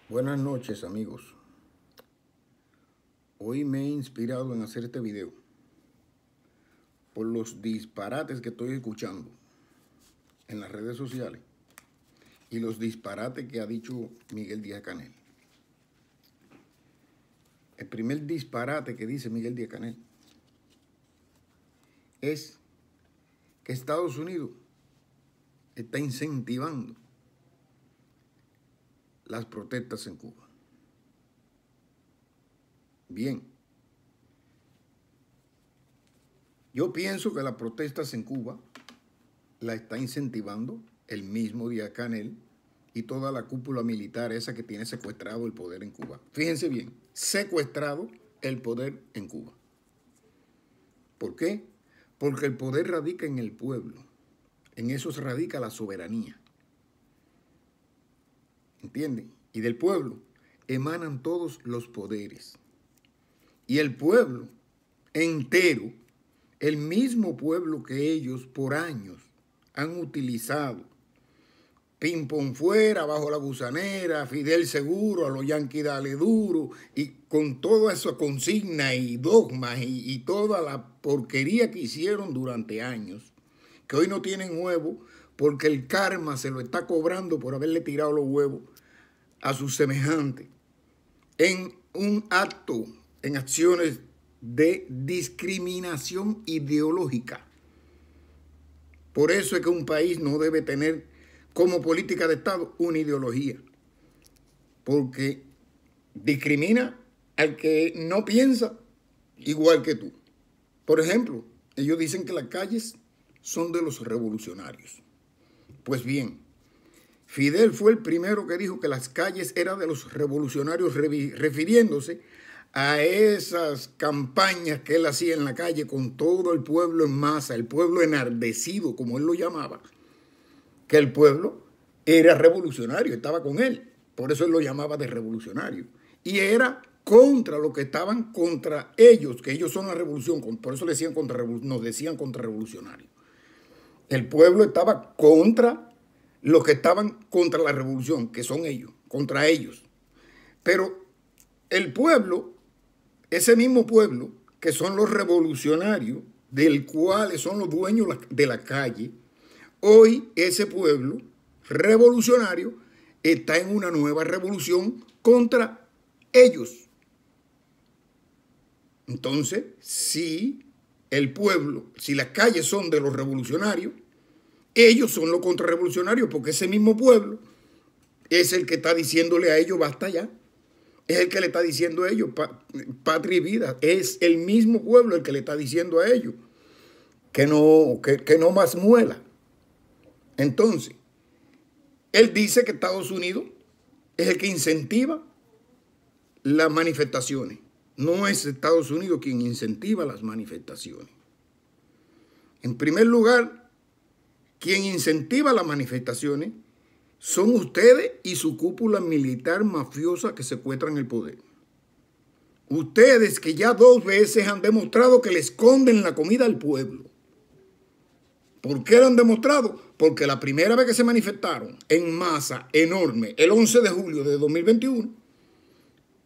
Buenas noches, amigos. Hoy me he inspirado en hacer este video por los disparates que estoy escuchando en las redes sociales y los disparates que ha dicho Miguel Díaz-Canel. El primer disparate que dice Miguel Díaz-Canel es que Estados Unidos está incentivando las protestas en Cuba. Bien, yo pienso que las protestas en Cuba la está incentivando el mismo Díaz-Canel y toda la cúpula militar esa que tiene secuestrado el poder en Cuba. Fíjense bien, secuestrado el poder en Cuba. ¿Por qué? Porque el poder radica en el pueblo. En eso radica la soberanía. ¿Entienden? Y del pueblo emanan todos los poderes. Y el pueblo entero, el mismo pueblo que ellos por años han utilizado, ping-pong fuera, bajo la gusanera, Fidel seguro, a los yanquis dale duro, y con toda esa consigna y dogmas y toda la porquería que hicieron durante años, que hoy no tienen huevos porque el karma se lo está cobrando por haberle tirado los huevos a sus semejantes en un acto, en acciones de discriminación ideológica. Por eso es que un país no debe tener como política de Estado una ideología, porque discrimina al que no piensa igual que tú. Por ejemplo, ellos dicen que las calles son de los revolucionarios. Pues bien, Fidel fue el primero que dijo que las calles eran de los revolucionarios, refiriéndose a esas campañas que él hacía en la calle con todo el pueblo en masa, el pueblo enardecido, como él lo llamaba, que el pueblo era revolucionario, estaba con él, por eso él lo llamaba de revolucionario, y era contra lo que estaban contra ellos, que ellos son la revolución, por eso nos decían contrarrevolucionarios. El pueblo estaba contra los que estaban contra la revolución, que son ellos, contra ellos. Pero el pueblo, ese mismo pueblo, que son los revolucionarios, del cual son los dueños de la calle, hoy ese pueblo revolucionario está en una nueva revolución contra ellos. Entonces, si el pueblo, si las calles son de los revolucionarios, ellos son los contrarrevolucionarios, porque ese mismo pueblo es el que está diciéndole a ellos basta ya. Es el que le está diciendo a ellos patria y vida. Es el mismo pueblo el que le está diciendo a ellos que no más muela. Entonces, él dice que Estados Unidos es el que incentiva las manifestaciones. No es Estados Unidos quien incentiva las manifestaciones. En primer lugar, quien incentiva las manifestaciones son ustedes y su cúpula militar mafiosa que secuestran el poder. Ustedes que ya 2 veces han demostrado que le esconden la comida al pueblo. ¿Por qué lo han demostrado? Porque la primera vez que se manifestaron en masa enorme, el 11 de julio de 2021,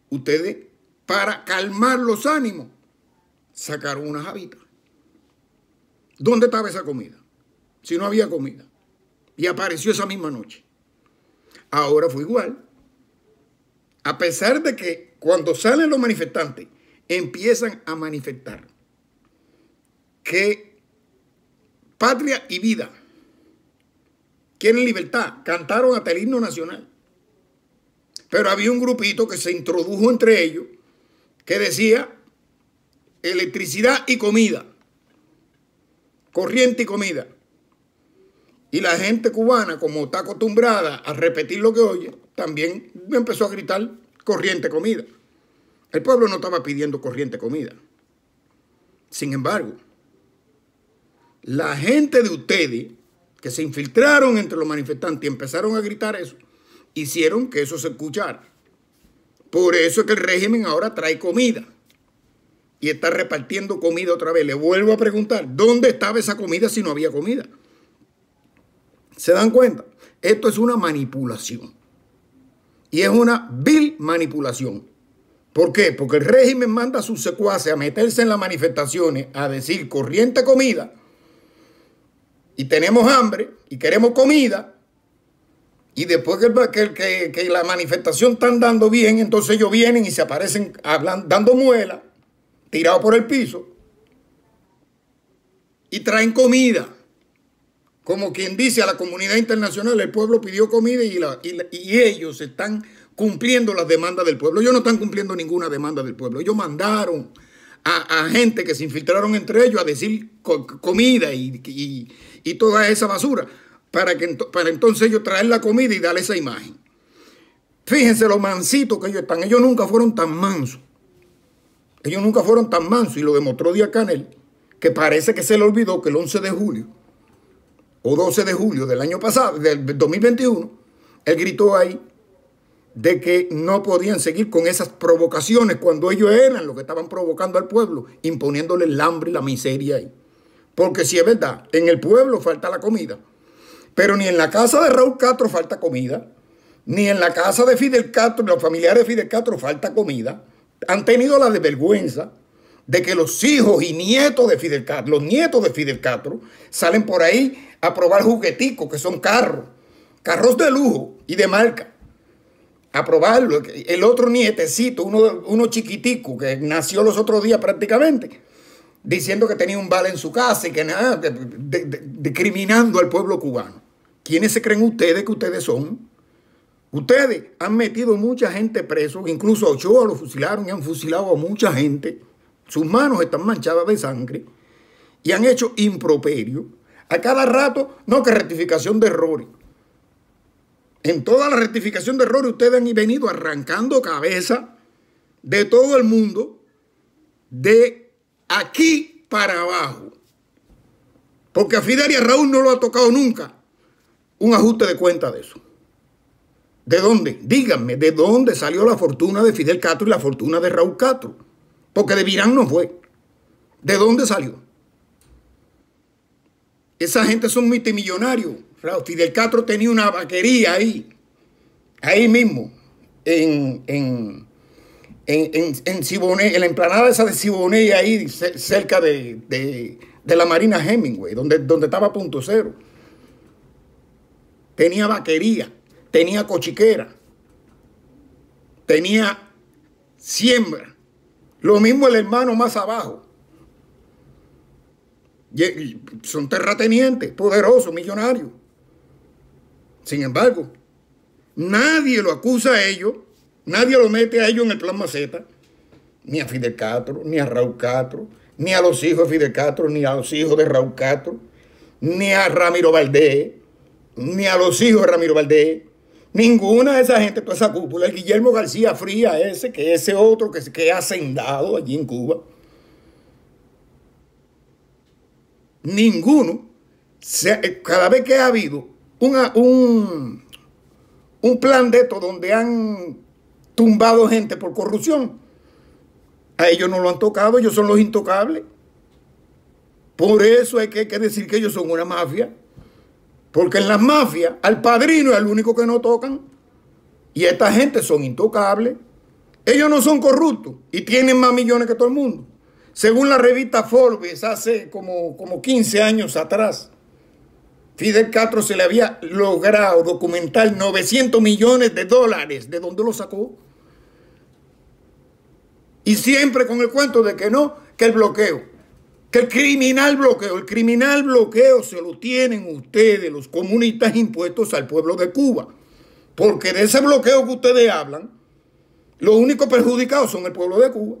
ustedes, para calmar los ánimos, sacaron unas habitas. ¿Dónde estaba esa comida? Si no había comida. Y apareció esa misma noche. Ahora fue igual. A pesar de que cuando salen los manifestantes, empiezan a manifestar que patria y vida quieren libertad. Cantaron hasta el himno nacional. Pero había un grupito que se introdujo entre ellos que decía electricidad y comida. Corriente y comida. Y la gente cubana, como está acostumbrada a repetir lo que oye, también empezó a gritar corriente, comida. El pueblo no estaba pidiendo corriente, comida. Sin embargo, la gente de ustedes, que se infiltraron entre los manifestantes y empezaron a gritar eso, hicieron que eso se escuchara. Por eso es que el régimen ahora trae comida y está repartiendo comida otra vez. Le vuelvo a preguntar, ¿dónde estaba esa comida si no había comida? ¿Se dan cuenta? Esto es una manipulación. Y es una vil manipulación. ¿Por qué? Porque el régimen manda a sus secuaces a meterse en las manifestaciones, a decir corriente comida, y tenemos hambre, y queremos comida, y después que la manifestación están dando bien, entonces ellos vienen y se aparecen dando muela, tirados por el piso, y traen comida. Como quien dice a la comunidad internacional, el pueblo pidió comida y ellos están cumpliendo las demandas del pueblo. Ellos no están cumpliendo ninguna demanda del pueblo. Ellos mandaron a gente que se infiltraron entre ellos a decir comida y toda esa basura para entonces ellos traer la comida y darle esa imagen. Fíjense lo mansitos que ellos están. Ellos nunca fueron tan mansos. Ellos nunca fueron tan mansos y lo demostró Díaz-Canel, que parece que se le olvidó que el 11 de julio o 12 de julio del año pasado, del 2021, él gritó ahí de que no podían seguir con esas provocaciones cuando ellos eran los que estaban provocando al pueblo, imponiéndole el hambre y la miseria ahí. Porque si es verdad, en el pueblo falta la comida, pero ni en la casa de Raúl Castro falta comida, ni en la casa de Fidel Castro, los familiares de Fidel Castro falta comida. Han tenido la desvergüenza de que los hijos y nietos de Fidel Castro, los nietos de Fidel Castro, salen por ahí a probar jugueticos, que son carros de lujo y de marca. A probarlo. El otro nietecito, uno chiquitico, que nació los otros días prácticamente, diciendo que tenía un vale en su casa y que nada, discriminando al pueblo cubano. ¿Quiénes se creen ustedes que ustedes son? Ustedes han metido mucha gente preso, incluso a Ochoa lo fusilaron y han fusilado a mucha gente. Sus manos están manchadas de sangre y han hecho improperio. A cada rato, no, que rectificación de errores. En toda la rectificación de errores ustedes han venido arrancando cabeza de todo el mundo, de aquí para abajo. Porque a Fidel y a Raúl no lo ha tocado nunca un ajuste de cuenta de eso. ¿De dónde? Díganme, ¿de dónde salió la fortuna de Fidel Castro y la fortuna de Raúl Castro? Porque de Virán no fue. ¿De dónde salió? Esa gente son multimillonarios. Fidel Castro tenía una vaquería ahí mismo, en Siboney, en la emplanada esa de Siboney, ahí cerca de la Marina Hemingway, donde estaba Punto Cero. Tenía vaquería, tenía cochiquera, tenía siembra. Lo mismo el hermano más abajo. Son terratenientes, poderosos, millonarios. Sin embargo, nadie lo acusa a ellos, nadie lo mete a ellos en el plan Maceta, ni a Fidel Castro, ni a Raúl Castro, ni a los hijos de Fidel Castro, ni a los hijos de Raúl Castro, ni a Ramiro Valdés, ni a los hijos de Ramiro Valdés. Ninguna de esa gente, toda esa cúpula, el Guillermo García Fría ese otro que ha hacendado allí en Cuba. Ninguno, cada vez que ha habido un plan de esto donde han tumbado gente por corrupción, a ellos no lo han tocado, ellos son los intocables. Por eso hay que decir que ellos son una mafia. Porque en las mafias, al padrino es el único que no tocan. Y esta gente son intocables. Ellos no son corruptos y tienen más millones que todo el mundo. Según la revista Forbes, hace como 15 años atrás, Fidel Castro se le había logrado documentar 900 millones de dólares. ¿De dónde lo sacó? Y siempre con el cuento de que no, que el bloqueo. Que el criminal bloqueo se lo tienen ustedes, los comunistas, impuestos al pueblo de Cuba. Porque de ese bloqueo que ustedes hablan, los únicos perjudicados son el pueblo de Cuba.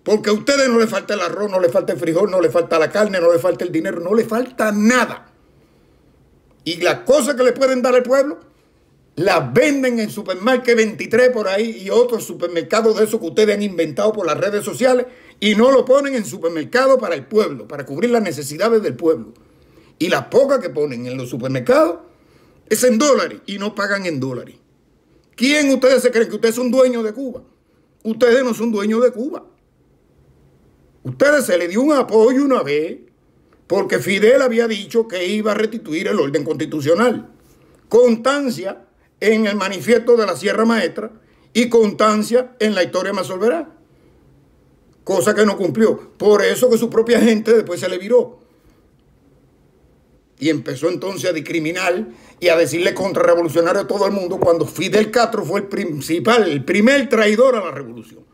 Porque a ustedes no les falta el arroz, no les falta el frijol, no les falta la carne, no les falta el dinero, no les falta nada. Y las cosas que le pueden dar al pueblo, las venden en Supermarket 23 por ahí y otros supermercados de esos que ustedes han inventado por las redes sociales y no lo ponen en supermercados para el pueblo, para cubrir las necesidades del pueblo. Y las pocas que ponen en los supermercados es en dólares y no pagan en dólares. ¿Quién ustedes se creen que ustedes son dueños de Cuba? Ustedes no son dueños de Cuba. Ustedes se le dio un apoyo una vez porque Fidel había dicho que iba a restituir el orden constitucional. Constancia en el manifiesto de la Sierra Maestra y constancia en la historia me absolverá. Cosa que no cumplió. Por eso que su propia gente después se le viró. Y empezó entonces a discriminar y a decirle contrarrevolucionario a todo el mundo cuando Fidel Castro fue el primer traidor a la revolución.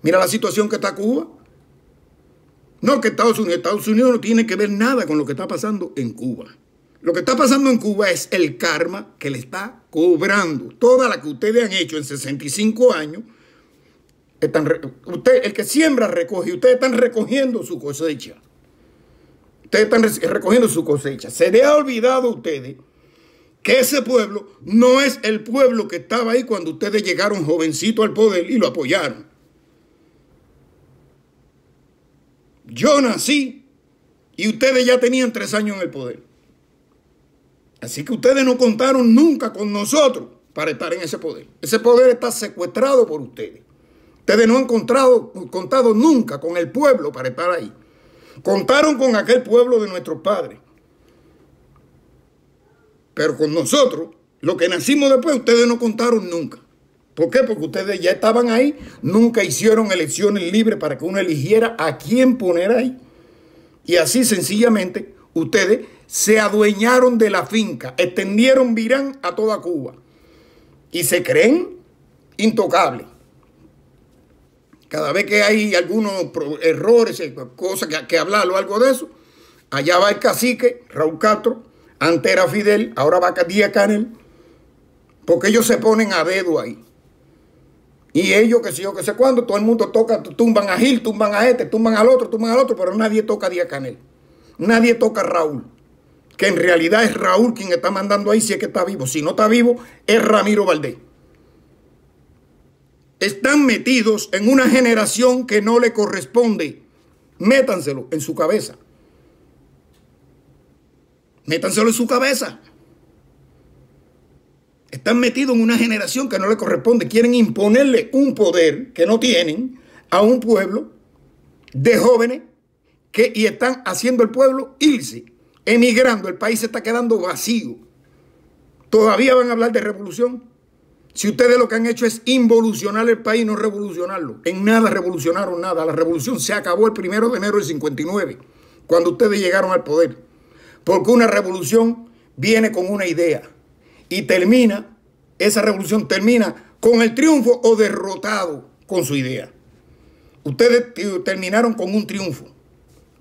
Mira la situación que está Cuba. No, que Estados Unidos no tiene que ver nada con lo que está pasando en Cuba. Lo que está pasando en Cuba es el karma que le está cobrando. Toda la que ustedes han hecho en 65 años, el que siembra recoge, y ustedes están recogiendo su cosecha. Ustedes están recogiendo su cosecha. Se les ha olvidado a ustedes que ese pueblo no es el pueblo que estaba ahí cuando ustedes llegaron jovencitos al poder y lo apoyaron. Yo nací y ustedes ya tenían 3 años en el poder. Así que ustedes no contaron nunca con nosotros para estar en ese poder. Ese poder está secuestrado por ustedes. Ustedes no han contado nunca con el pueblo para estar ahí. Contaron con aquel pueblo de nuestros padres. Pero con nosotros, los que nacimos después, ustedes no contaron nunca. ¿Por qué? Porque ustedes ya estaban ahí, nunca hicieron elecciones libres para que uno eligiera a quién poner ahí. Y así sencillamente ustedes se adueñaron de la finca, extendieron Virán a toda Cuba y se creen intocables. Cada vez que hay algunos errores, cosas que hablar o algo de eso, allá va el cacique Raúl Castro, antes era Fidel, ahora va Díaz Canel, porque ellos se ponen a dedo ahí. Y ellos, que sé yo, que sé cuándo, todo el mundo toca, tumban a Gil, tumban a este, tumban al otro, pero nadie toca a Díaz Canel. Nadie toca a Raúl, que en realidad es Raúl quien está mandando ahí si es que está vivo. Si no está vivo, es Ramiro Valdés. Están metidos en una generación que no le corresponde. Métanselo en su cabeza. Métanselo en su cabeza. Están metidos en una generación que no le corresponde. Quieren imponerle un poder que no tienen a un pueblo de jóvenes y están haciendo el pueblo irse, emigrando. El país se está quedando vacío. ¿Todavía van a hablar de revolución? Si ustedes lo que han hecho es involucionar el país, no revolucionarlo. En nada revolucionaron nada. La revolución se acabó el 1 de enero del 59, cuando ustedes llegaron al poder. Porque una revolución viene con una idea y esa revolución termina con el triunfo o derrotado con su idea. Ustedes terminaron con un triunfo,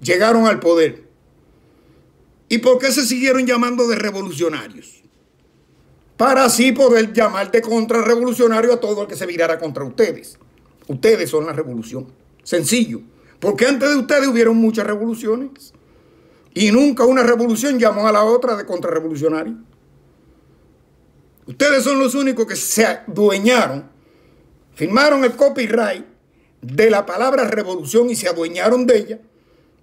llegaron al poder. ¿Y por qué se siguieron llamando de revolucionarios? Para así poder llamar de contrarrevolucionario a todo el que se virara contra ustedes. Ustedes son la revolución. Sencillo. Porque antes de ustedes hubieron muchas revoluciones. Y nunca una revolución llamó a la otra de contrarrevolucionario. Ustedes son los únicos que se adueñaron, firmaron el copyright de la palabra revolución y se adueñaron de ella.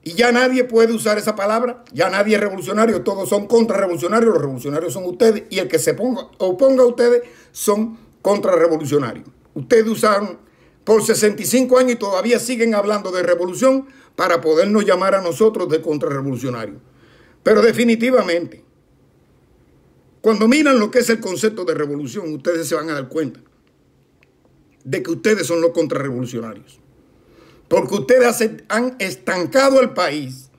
Y ya nadie puede usar esa palabra, ya nadie es revolucionario, todos son contrarrevolucionarios, los revolucionarios son ustedes y el que se oponga a ustedes son contrarrevolucionarios. Ustedes usaron por 65 años y todavía siguen hablando de revolución para podernos llamar a nosotros de contrarrevolucionarios. Pero definitivamente, cuando miran lo que es el concepto de revolución, ustedes se van a dar cuenta de que ustedes son los contrarrevolucionarios. Porque ustedes han estancado el país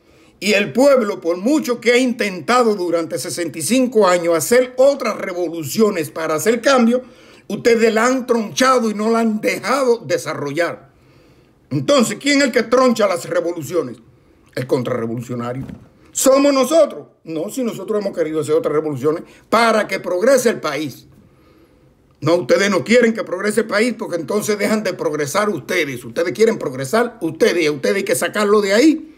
y el pueblo, por mucho que ha intentado durante 65 años hacer otras revoluciones para hacer cambio, ustedes la han tronchado y no la han dejado desarrollar. Entonces, ¿quién es el que troncha las revoluciones? El contrarrevolucionario. ¿Somos nosotros? No, si nosotros hemos querido hacer otras revoluciones para que progrese el país. No, ustedes no quieren que progrese el país porque entonces dejan de progresar ustedes. Ustedes quieren progresar ustedes y a ustedes hay que sacarlo de ahí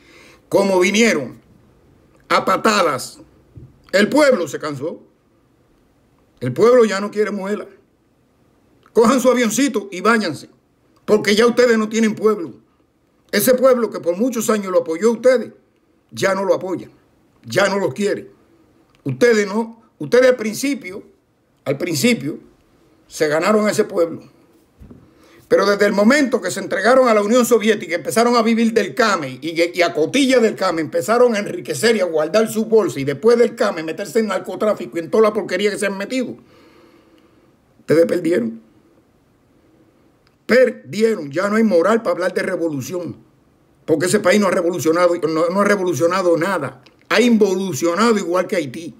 como vinieron, a patadas. El pueblo se cansó. El pueblo ya no quiere muela. Cojan su avioncito y váyanse, porque ya ustedes no tienen pueblo. Ese pueblo que por muchos años lo apoyó a ustedes, ya no lo apoya, ya no lo quiere. Ustedes no, ustedes al principio, se ganaron a ese pueblo. Pero desde el momento que se entregaron a la Unión Soviética, empezaron a vivir del CAME y a cotilla del CAME, empezaron a enriquecer y a guardar su bolsa y después del CAME meterse en narcotráfico y en toda la porquería que se han metido. Ustedes perdieron. Perdieron. Ya no hay moral para hablar de revolución. Porque ese país no ha revolucionado nada. Ha involucionado igual que Haití.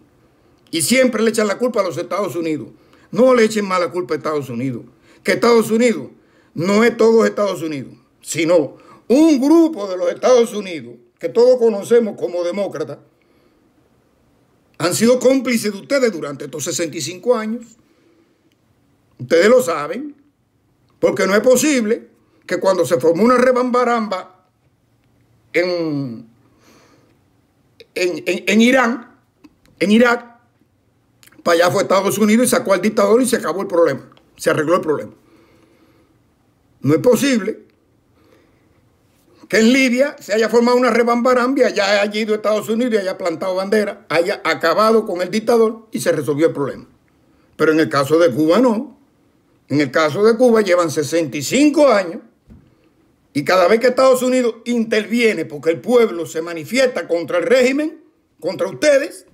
Y siempre le echan la culpa a los Estados Unidos. No le echen más la culpa a Estados Unidos. Que Estados Unidos no es todos Estados Unidos, sino un grupo de los Estados Unidos que todos conocemos como demócratas han sido cómplices de ustedes durante estos 65 años. Ustedes lo saben, porque no es posible que cuando se formó una rebambaramba en Irán, en Irak, para allá fue Estados Unidos y sacó al dictador y se acabó el problema, se arregló el problema. No es posible que en Libia se haya formado una rebambaramba y allá haya ido Estados Unidos y haya plantado bandera, haya acabado con el dictador y se resolvió el problema. Pero en el caso de Cuba no. En el caso de Cuba llevan 65 años y cada vez que Estados Unidos interviene porque el pueblo se manifiesta contra el régimen, contra ustedes,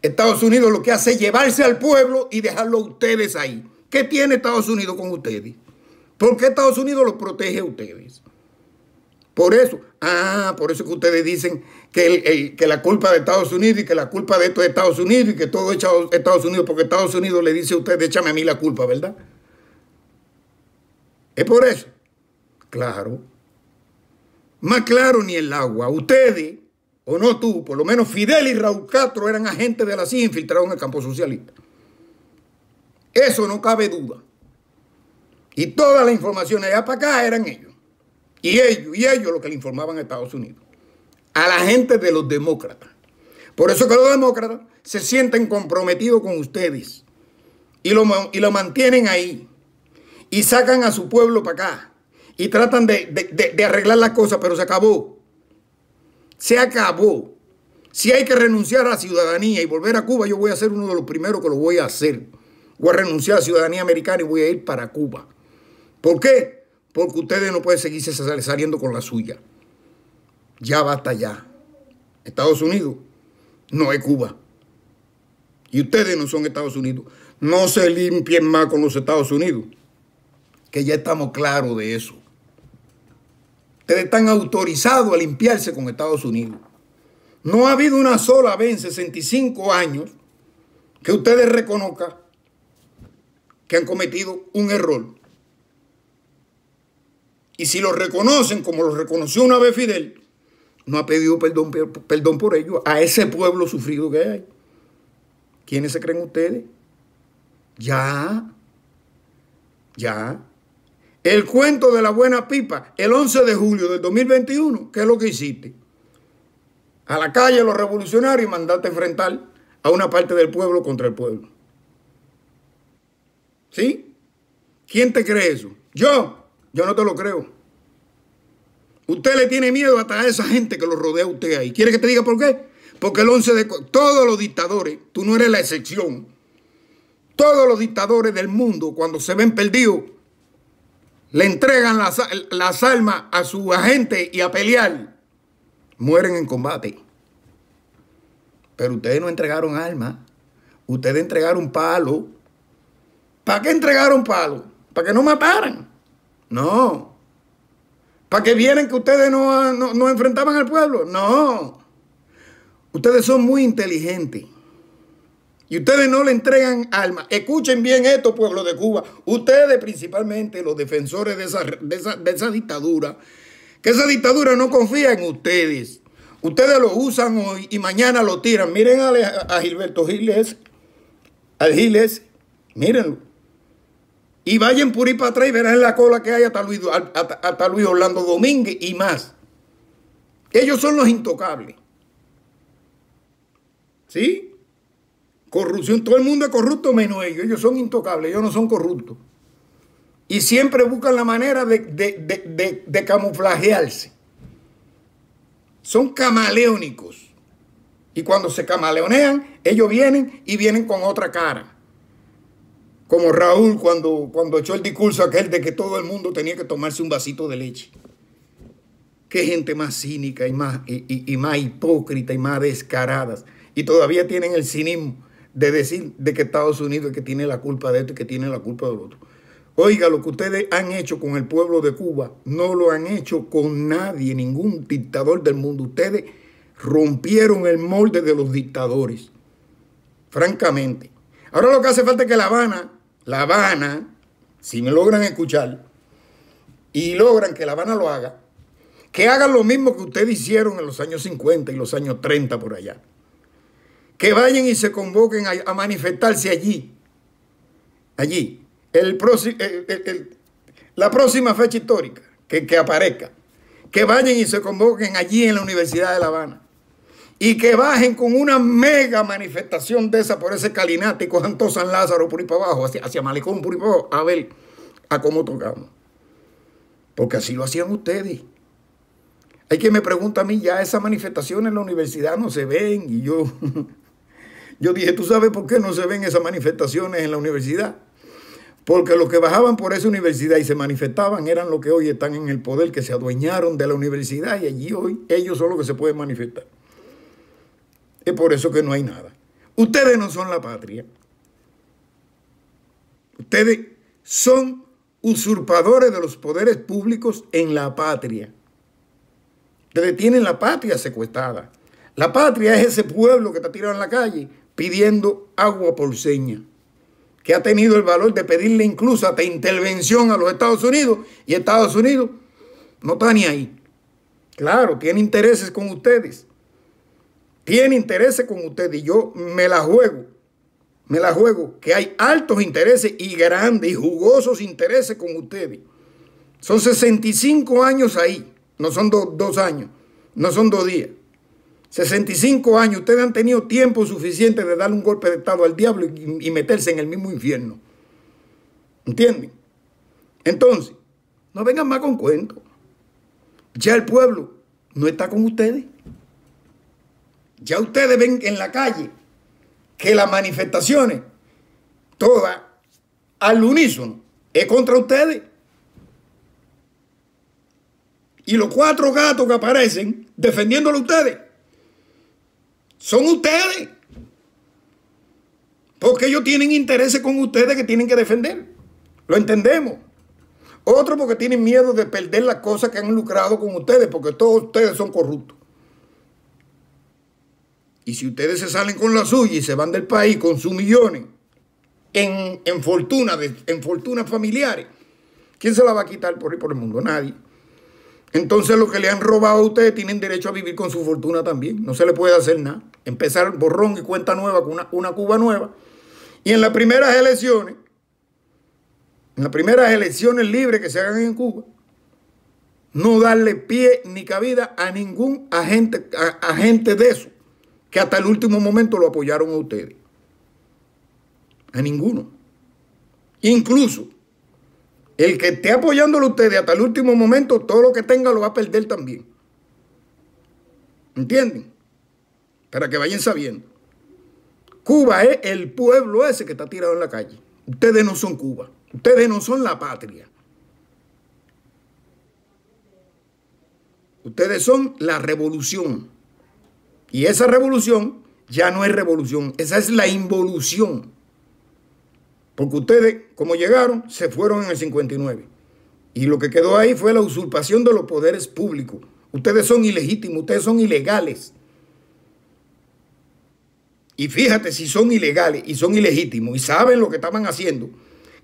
Estados Unidos lo que hace es llevarse al pueblo y dejarlo a ustedes ahí. ¿Qué tiene Estados Unidos con ustedes? ¿Por qué Estados Unidos los protege a ustedes? Por eso. Por eso que ustedes dicen que la culpa de Estados Unidos y que la culpa de esto es Estados Unidos y que todo es Estados Unidos porque Estados Unidos le dice a ustedes, échame a mí la culpa, ¿verdad? ¿Es por eso? Claro. Más claro ni el agua. Ustedes, o no tú, por lo menos Fidel y Raúl Castro eran agentes de la CIA infiltrados en el campo socialista. Eso no cabe duda. Y toda la información allá para acá eran ellos. Y ellos los que le informaban a Estados Unidos. A la gente de los demócratas. Por eso que los demócratas se sienten comprometidos con ustedes. Y lo mantienen ahí. Y sacan a su pueblo para acá. Y tratan de arreglar las cosas, pero se acabó. Se acabó. Si hay que renunciar a la ciudadanía y volver a Cuba, yo voy a ser uno de los primeros que lo voy a hacer. Voy a renunciar a la ciudadanía americana y voy a ir para Cuba. ¿Por qué? Porque ustedes no pueden seguirse saliendo con la suya. Ya basta ya. Estados Unidos no es Cuba. Y ustedes no son Estados Unidos. No se limpien más con los Estados Unidos. Que ya estamos claros de eso. Ustedes están autorizados a limpiarse con Estados Unidos. No ha habido una sola vez en 65 años que ustedes reconozcan que han cometido un error. Y si lo reconocen como lo reconoció una vez Fidel, no ha pedido perdón por ello a ese pueblo sufrido que hay. ¿Quiénes se creen ustedes? Ya. El cuento de la buena pipa, el 11 de julio del 2021, ¿qué es lo que hiciste? A la calle los revolucionarios y mandaste enfrentar a una parte del pueblo contra el pueblo. ¿Sí? ¿Quién te cree eso? Yo no te lo creo. Usted le tiene miedo hasta a esa gente que lo rodea a usted ahí. ¿Quiere que te diga por qué? Porque el 11 de... Todos los dictadores, tú no eres la excepción. Todos los dictadores del mundo, cuando se ven perdidos, le entregan las armas a su agente y a pelear. Mueren en combate. Pero ustedes no entregaron armas. Ustedes entregaron palo. ¿Para qué entregaron palo? ¿Para que no mataran? No. ¿Para que vieran que ustedes no enfrentaban al pueblo? No. Ustedes son muy inteligentes. Y ustedes no le entregan armas. Escuchen bien esto, pueblo de Cuba. Ustedes, principalmente los defensores de esa dictadura, que esa dictadura no confía en ustedes. Ustedes lo usan hoy y mañana lo tiran. Miren a Gilberto Giles. Al Giles. Mírenlo. Y vayan por ir para atrás y verán la cola que hay hasta Luis Orlando Domínguez y más. Ellos son los intocables. ¿Sí? Corrupción. Todo el mundo es corrupto menos ellos. Ellos son intocables. Ellos no son corruptos. Y siempre buscan la manera de camuflajearse. Son camaleónicos. Y cuando se camaleonean, ellos vienen con otra cara. Como Raúl cuando echó el discurso aquel de que todo el mundo tenía que tomarse un vasito de leche. Qué gente más cínica y más hipócrita y más descaradas. Y todavía tienen el cinismo de decir de que Estados Unidos es que tiene la culpa de esto y que tiene la culpa del otro. Oiga, lo que ustedes han hecho con el pueblo de Cuba no lo han hecho con nadie, ningún dictador del mundo. Ustedes rompieron el molde de los dictadores, francamente. Ahora lo que hace falta es que La Habana, si me logran escuchar y logran que La Habana lo haga, que hagan lo mismo que ustedes hicieron en los años 50 y los años 30 por allá. Que vayan y se convoquen a manifestarse allí. La próxima fecha histórica que aparezca. Que vayan y se convoquen allí en la Universidad de La Habana. Y que bajen con una mega manifestación de esa por ese calinate y cojan todo San Lázaro por ahí para abajo, hacia Malecón por ahí para abajo, a ver a cómo tocamos. Porque así lo hacían ustedes. Hay quien me pregunta a mí, ya esas manifestaciones en la universidad no se ven. Y yo dije, ¿tú sabes por qué no se ven esas manifestaciones en la universidad? Porque los que bajaban por esa universidad y se manifestaban eran los que hoy están en el poder, que se adueñaron de la universidad y allí hoy ellos son los que se pueden manifestar. Es por eso que no hay nada. Ustedes no son la patria. Ustedes son usurpadores de los poderes públicos en la patria. Ustedes tienen la patria secuestrada. La patria es ese pueblo que está tirado en la calle pidiendo agua por seña, que ha tenido el valor de pedirle incluso hasta intervención a los Estados Unidos, y Estados Unidos no está ni ahí. Claro, tiene intereses con ustedes. Tiene intereses con ustedes y yo me la juego, que hay altos intereses y grandes y jugosos intereses con ustedes. Son 65 años ahí, no son 2 años, no son 2 días. 65 años, ustedes han tenido tiempo suficiente de darle un golpe de estado al diablo y meterse en el mismo infierno. ¿Entienden? Entonces, no vengan más con cuentos. Ya el pueblo no está con ustedes. Ya ustedes ven en la calle que las manifestaciones, todas al unísono, es contra ustedes. Y los 4 gatos que aparecen defendiéndolo a ustedes son ustedes. Porque ellos tienen intereses con ustedes que tienen que defender. Lo entendemos. Otro porque tienen miedo de perder las cosas que han lucrado con ustedes, porque todos ustedes son corruptos. Y si ustedes se salen con la suya y se van del país con sus millones en fortunas familiares, ¿quién se la va a quitar por ahí por el mundo? Nadie. Entonces los que le han robado a ustedes tienen derecho a vivir con su fortuna también. No se le puede hacer nada. Empezar borrón y cuenta nueva con una Cuba nueva. Y en las primeras elecciones libres que se hagan en Cuba, no darle pie ni cabida a ningún agente de eso, que hasta el último momento lo apoyaron a ustedes. A ninguno. Incluso el que esté apoyándolo a ustedes hasta el último momento, todo lo que tenga lo va a perder también. ¿Entienden? Para que vayan sabiendo. Cuba es el pueblo ese que está tirado en la calle. Ustedes no son Cuba. Ustedes no son la patria. Ustedes son la revolución. Y esa revolución ya no es revolución. Esa es la involución. Porque ustedes, como llegaron, se fueron en el 59. Y lo que quedó ahí fue la usurpación de los poderes públicos. Ustedes son ilegítimos, ustedes son ilegales. Y fíjate si son ilegales y son ilegítimos y saben lo que estaban haciendo,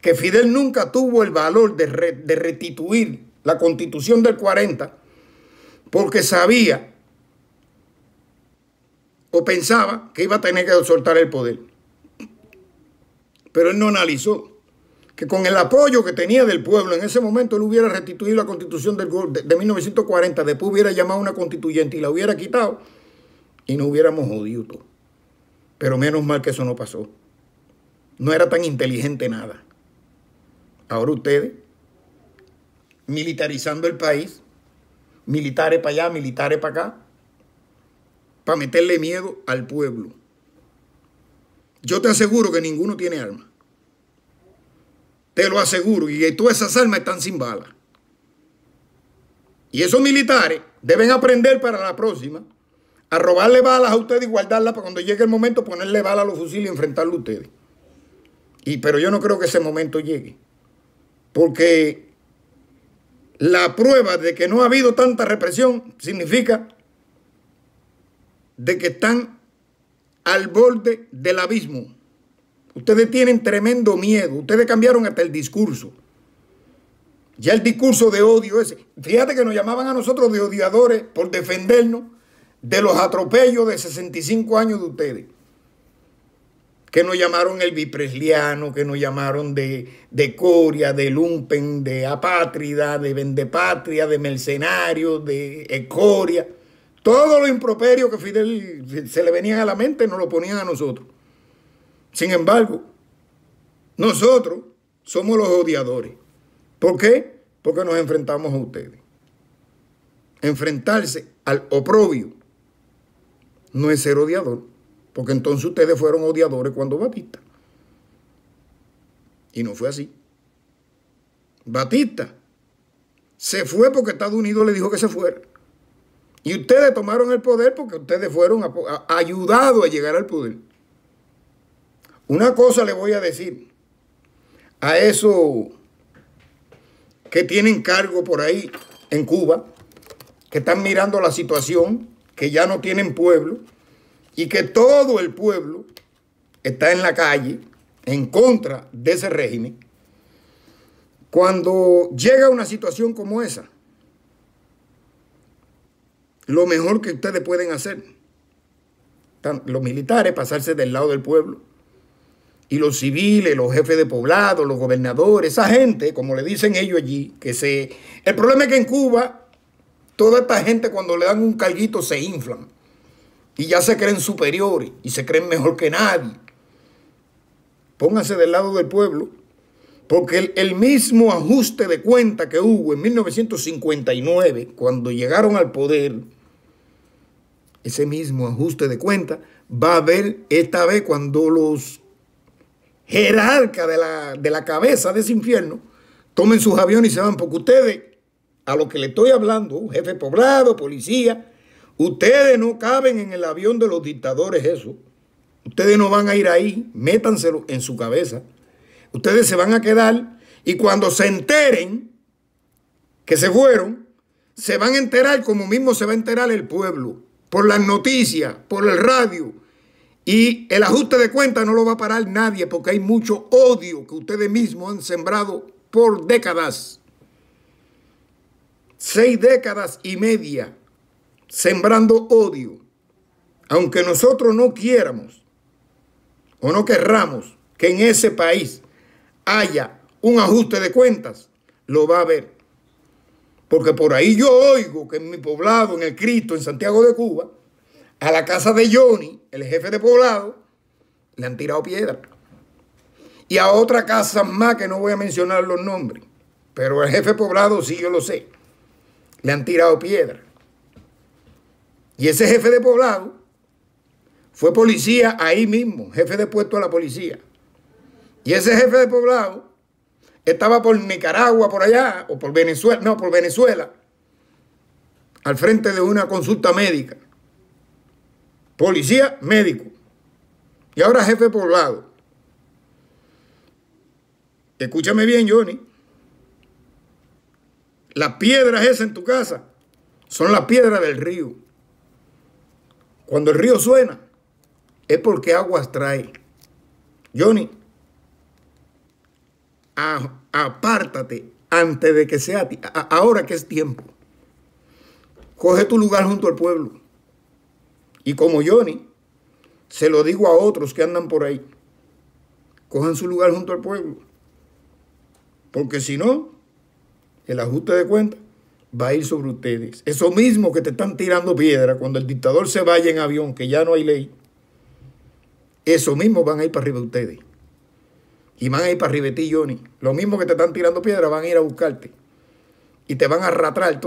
que Fidel nunca tuvo el valor de restituir la Constitución del 40 porque sabía o pensaba que iba a tener que soltar el poder. Pero él no analizó que con el apoyo que tenía del pueblo en ese momento él hubiera restituido la Constitución de 1940, después hubiera llamado a una constituyente y la hubiera quitado y nos hubiéramos jodido todo. Pero menos mal que eso no pasó. No era tan inteligente nada. Ahora ustedes, militarizando el país, militares para allá, militares para acá, para meterle miedo al pueblo. Yo te aseguro que ninguno tiene armas. Te lo aseguro. Y todas esas armas están sin balas. Y esos militares deben aprender para la próxima a robarle balas a ustedes y guardarlas para cuando llegue el momento ponerle balas a los fusiles y enfrentarlo a ustedes. Pero yo no creo que ese momento llegue. Porque la prueba de que no ha habido tanta represión significa de que están al borde del abismo. Ustedes tienen tremendo miedo. Ustedes cambiaron hasta el discurso. Ya el discurso de odio ese. Fíjate que nos llamaban a nosotros de odiadores por defendernos de los atropellos de 65 años de ustedes. Que nos llamaron el bipresliano, que nos llamaron de coria, de lumpen, de apátrida, de vendepatria, de mercenarios, de escoria. Todos los improperios que Fidel se le venían a la mente nos lo ponían a nosotros. Sin embargo, nosotros somos los odiadores. ¿Por qué? Porque nos enfrentamos a ustedes. Enfrentarse al oprobio no es ser odiador, porque entonces ustedes fueron odiadores cuando Batista. Y no fue así. Batista se fue porque Estados Unidos le dijo que se fuera. Y ustedes tomaron el poder porque ustedes fueron ayudados a llegar al poder. Una cosa le voy a decir a esos que tienen cargo por ahí en Cuba, que están mirando la situación, que ya no tienen pueblo y que todo el pueblo está en la calle en contra de ese régimen. Cuando llega una situación como esa, lo mejor que ustedes pueden hacer, los militares, pasarse del lado del pueblo, y los civiles, los jefes de poblado, los gobernadores, esa gente, como le dicen ellos allí, el problema es que en Cuba, toda esta gente cuando le dan un carguito se inflan y ya se creen superiores y se creen mejor que nadie. Pónganse del lado del pueblo, porque el mismo ajuste de cuenta que hubo en 1959, cuando llegaron al poder, ese mismo ajuste de cuenta va a haber esta vez cuando los jerarcas de la cabeza de ese infierno tomen sus aviones y se van, porque ustedes, a lo que le estoy hablando, jefe de poblado, policía, ustedes no caben en el avión de los dictadores eso. Ustedes no van a ir ahí, métanselo en su cabeza. Ustedes se van a quedar y cuando se enteren que se fueron, se van a enterar como mismo se va a enterar el pueblo, por las noticias, por el radio. Y el ajuste de cuentas no lo va a parar nadie porque hay mucho odio que ustedes mismos han sembrado por décadas. 6 décadas y media sembrando odio. Aunque nosotros no quiéramos o no querramos que en ese país haya un ajuste de cuentas, lo va a haber. Porque por ahí yo oigo que en mi poblado, en el Cristo, en Santiago de Cuba, a la casa de Johnny, el jefe de poblado, le han tirado piedra. Y a otra casa más que no voy a mencionar los nombres, pero el jefe de poblado sí yo lo sé, le han tirado piedra. Y ese jefe de poblado fue policía ahí mismo, jefe de puesto de la policía. Y ese jefe de poblado estaba por Nicaragua, por allá, o por Venezuela, no, por Venezuela, al frente de una consulta médica. Policía, médico. Y ahora jefe de poblado. Escúchame bien, Johnny. Las piedras esas en tu casa son las piedras del río. Cuando el río suena, es porque aguas trae. Johnny, apártate antes de que sea ahora que es tiempo. Coge tu lugar junto al pueblo. Y como Johnny, se lo digo a otros que andan por ahí. Cojan su lugar junto al pueblo. Porque si no, el ajuste de cuentas va a ir sobre ustedes. Eso mismo que te están tirando piedra cuando el dictador se vaya en avión, que ya no hay ley. Eso mismo van a ir para arriba de ustedes. Y van a ir para arriba de ti, Johnny. Lo mismo que te están tirando piedra van a ir a buscarte. Y te van a arrastrar,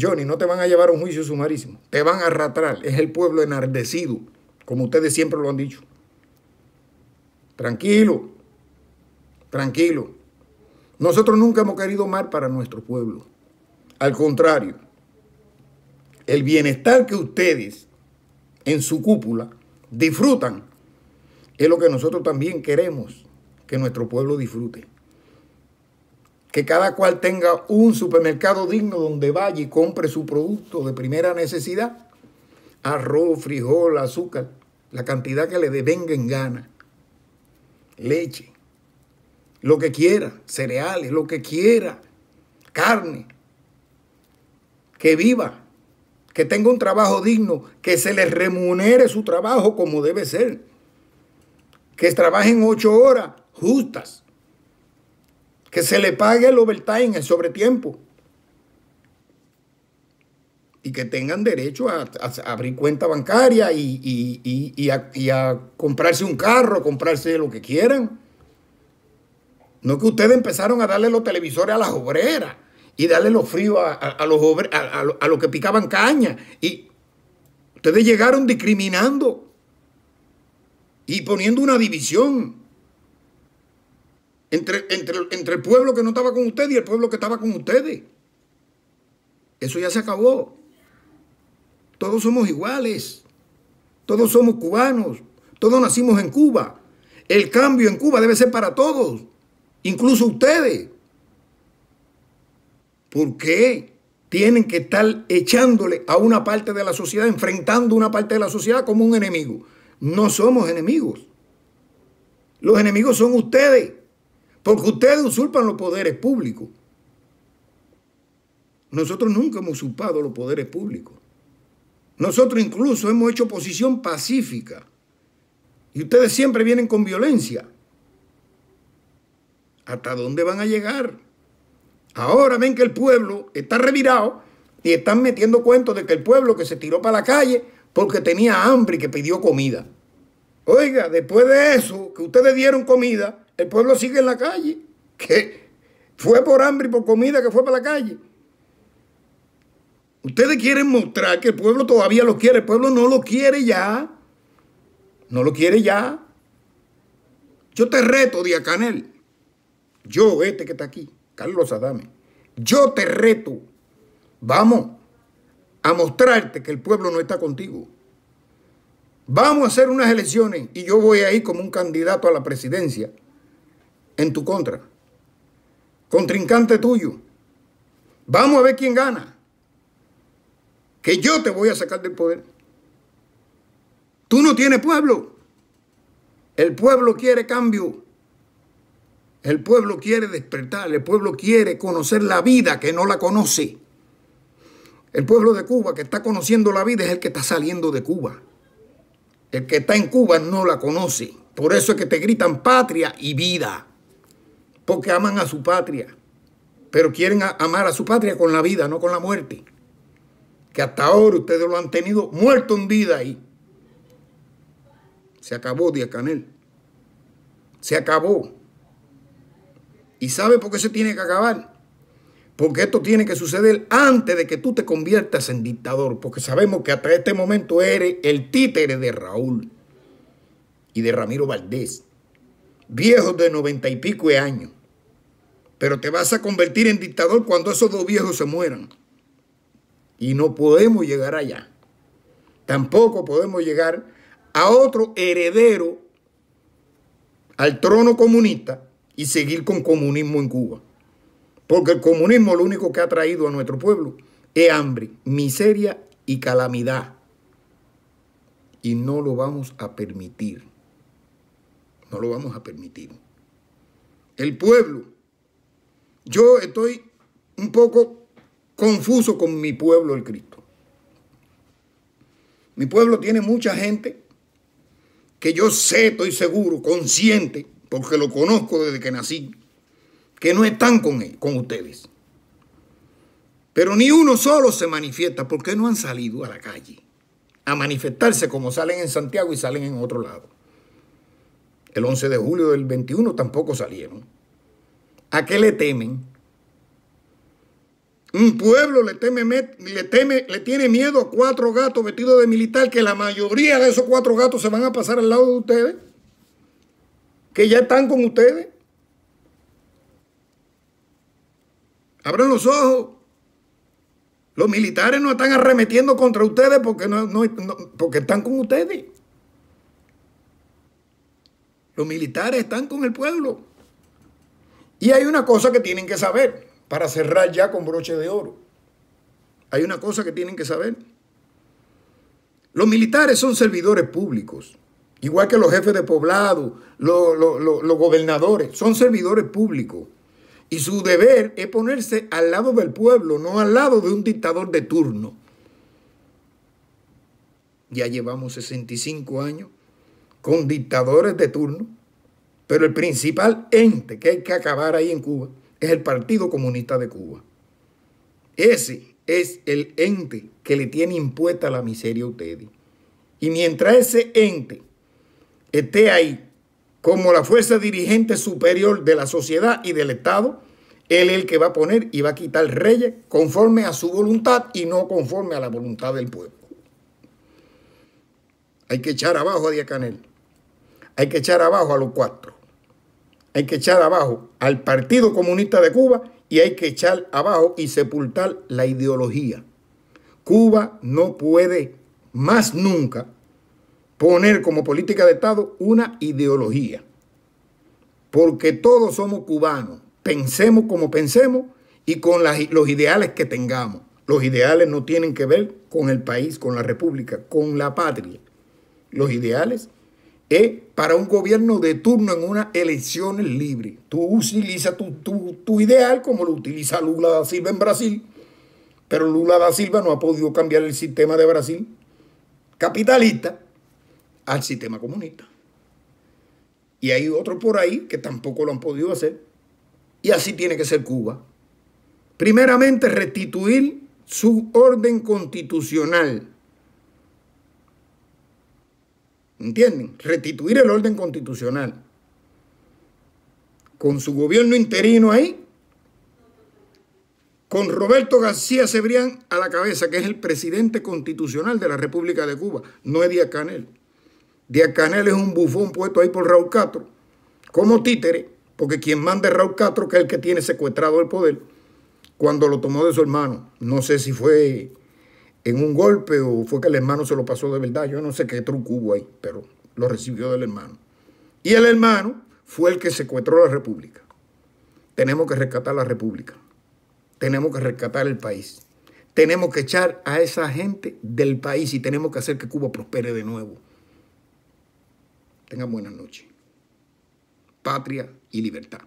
Johnny, no te van a llevar a un juicio sumarísimo. Te van a arrastrar. Es el pueblo enardecido, como ustedes siempre lo han dicho. Tranquilo, tranquilo. Nosotros nunca hemos querido mal para nuestro pueblo. Al contrario, el bienestar que ustedes en su cúpula disfrutan es lo que nosotros también queremos que nuestro pueblo disfrute. Que cada cual tenga un supermercado digno donde vaya y compre su producto de primera necesidad. Arroz, frijol, azúcar, la cantidad que le venga en gana. Leche, lo que quiera, cereales, lo que quiera, carne. Que viva, que tenga un trabajo digno, que se le remunere su trabajo como debe ser. Que trabajen 8 horas justas. Que se le pague el overtime, el sobretiempo. Y que tengan derecho a abrir cuenta bancaria y a comprarse un carro, comprarse lo que quieran. No que ustedes empezaron a darle los televisores a las obreras y darle los fríos a los que picaban caña. Y ustedes llegaron discriminando y poniendo una división entre el pueblo que no estaba con ustedes y el pueblo que estaba con ustedes. Eso ya se acabó. Todos somos iguales. Todos somos cubanos. Todos nacimos en Cuba. El cambio en Cuba debe ser para todos, incluso ustedes. ¿Por qué tienen que estar echándole a una parte de la sociedad, enfrentando una parte de la sociedad como un enemigo? No somos enemigos. Los enemigos son ustedes, porque ustedes usurpan los poderes públicos. Nosotros nunca hemos usurpado los poderes públicos. Nosotros incluso hemos hecho oposición pacífica. Y ustedes siempre vienen con violencia. ¿Hasta dónde van a llegar? Ahora ven que el pueblo está revirado y están metiendo cuentos de que el pueblo que se tiró para la calle porque tenía hambre y que pidió comida. Oiga, después de eso, que ustedes dieron comida, el pueblo sigue en la calle. Que fue por hambre y por comida que fue para la calle. Ustedes quieren mostrar que el pueblo todavía lo quiere. El pueblo no lo quiere ya. No lo quiere ya. Yo te reto, Díaz Canel. Yo, que está aquí, Carlos Adame. Yo te reto. Vamos a mostrarte que el pueblo no está contigo. Vamos a hacer unas elecciones y yo voy a ir como un candidato a la presidencia en tu contra. Contrincante tuyo. Vamos a ver quién gana. Que yo te voy a sacar del poder. Tú no tienes pueblo. El pueblo quiere cambio. El pueblo quiere despertar. El pueblo quiere conocer la vida que no la conoce. El pueblo de Cuba que está conociendo la vida es el que está saliendo de Cuba. El que está en Cuba no la conoce. Por eso es que te gritan patria y vida. Porque aman a su patria. Pero quieren amar a su patria con la vida, no con la muerte. Que hasta ahora ustedes lo han tenido muerto en vida ahí. Se acabó, Díaz Canel. Se acabó. ¿Y sabe por qué se tiene que acabar? Porque esto tiene que suceder antes de que tú te conviertas en dictador. Porque sabemos que hasta este momento eres el títere de Raúl y de Ramiro Valdés. Viejos de 90 y pico de años. Pero te vas a convertir en dictador cuando esos dos viejos se mueran. Y no podemos llegar allá. Tampoco podemos llegar a otro heredero al trono comunista y seguir con comunismo en Cuba. Porque el comunismo lo único que ha traído a nuestro pueblo es hambre, miseria y calamidad. Y no lo vamos a permitir. No lo vamos a permitir. El pueblo. Yo estoy un poco confuso con mi pueblo, el Cristo. Mi pueblo tiene mucha gente que yo sé, estoy seguro, consciente, porque lo conozco desde que nací, que no están con ustedes. Pero ni uno solo se manifiesta. ¿Por qué no han salido a la calle a manifestarse como salen en Santiago y salen en otro lado? El 11 de julio del 21 tampoco salieron. ¿A qué le temen? Un pueblo le tiene miedo a 4 gatos vestidos de militar, que la mayoría de esos 4 gatos se van a pasar al lado de ustedes, que ya están con ustedes. Abran los ojos. Los militares no están arremetiendo contra ustedes porque están con ustedes. Los militares están con el pueblo. Y hay una cosa que tienen que saber, para cerrar ya con broche de oro. Hay una cosa que tienen que saber. Los militares son servidores públicos, igual que los jefes de poblado, los gobernadores, son servidores públicos. Y su deber es ponerse al lado del pueblo, no al lado de un dictador de turno. Ya llevamos 65 años con dictadores de turno, pero el principal ente que hay que acabar ahí en Cuba es el Partido Comunista de Cuba. Ese es el ente que le tiene impuesta la miseria a ustedes. Y mientras ese ente esté ahí como la fuerza dirigente superior de la sociedad y del Estado, él es el que va a poner y va a quitar reyes conforme a su voluntad y no conforme a la voluntad del pueblo. Hay que echar abajo a Díaz Canel. Hay que echar abajo a los cuatro. Hay que echar abajo al Partido Comunista de Cuba y hay que echar abajo y sepultar la ideología. Cuba no puede más nunca poner como política de Estado una ideología. Porque todos somos cubanos. Pensemos como pensemos y con los ideales que tengamos. Los ideales no tienen que ver con el país, con la república, con la patria. Los ideales es para un gobierno de turno en unas elecciones libres. Tú utilizas tu ideal como lo utiliza Lula da Silva en Brasil, pero Lula da Silva no ha podido cambiar el sistema de Brasil capitalista al sistema comunista. Y hay otros por ahí que tampoco lo han podido hacer. Y así tiene que ser Cuba. Primeramente, restituir su orden constitucional. ¿Entienden? Restituir el orden constitucional. Con su gobierno interino ahí, con Roberto García Cebrián a la cabeza, que es el presidente constitucional de la República de Cuba. No es Díaz Canel. Díaz Canel es un bufón puesto ahí por Raúl Castro, como títere, porque quien manda es Raúl Castro, que es el que tiene secuestrado el poder, cuando lo tomó de su hermano. No sé si fue en un golpe o fue que el hermano se lo pasó de verdad. Yo no sé qué truco hubo ahí, pero lo recibió del hermano. Y el hermano fue el que secuestró la república. Tenemos que rescatar la república. Tenemos que rescatar el país. Tenemos que echar a esa gente del país y tenemos que hacer que Cuba prospere de nuevo. Tengan buenas noches. Patria y libertad.